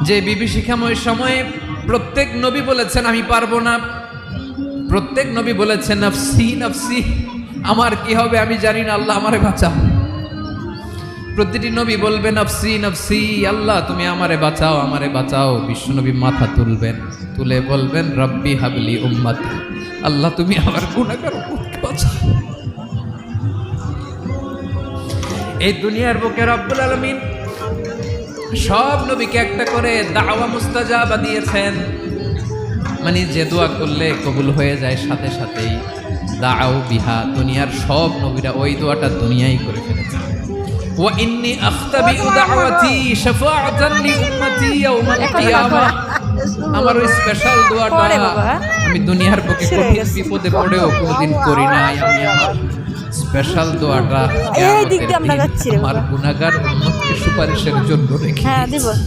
যে বিভীষিকাময় সময়ে প্রত্যেক নবী বলেছেন আমি পারবো না, প্রত্যেক নবী বলেছেন নফসি নফসি, আমার কি হবে আমি জানি না, আল্লাহ আমারে বাঁচাও। প্রতিটি নবী বলবেন নফসি নফসি, আল্লাহ তুমি আমারে বাঁচাও আমারে বাঁচাও। বিশ্বনবী মাথা তুলবেন, তুলে বলবেন রব্বি হাবলি উম্মতি, আল্লাহ তুমি আমার গুনাহগার উম্মতকে বাঁচাও। এই দুনিয়ার বুকে রব্বুল আলামিন সব নবীকে একটা করে দাওয়া মুস্তাজাবা দিয়েছেন, মানে যে দোয়া করলে কবুল হয়ে যায় সাথে সাথেই। দাও বিহা, দুনিয়ার সব নবীরা ওই দোয়াটা দুনিয়ায় করে ফেলেছে। ওয়া ইন্নী আখতাবিউ দাওয়াতি শাফাআতান লি উম্মতি ইয়াওমাল কিয়ামা, আমার ওই স্পেশাল দোয়াটা আমি দুনিয়ার বুকে কঠিন বিপদে পড়েও কোনোদিন করি নাই। আমি আমার স্পেশাল দোয়াটা কিয়ামতের দিন আমার গুনাহগার উম্মতকে সুপারিশের জন্য রেখে দিয়েছি।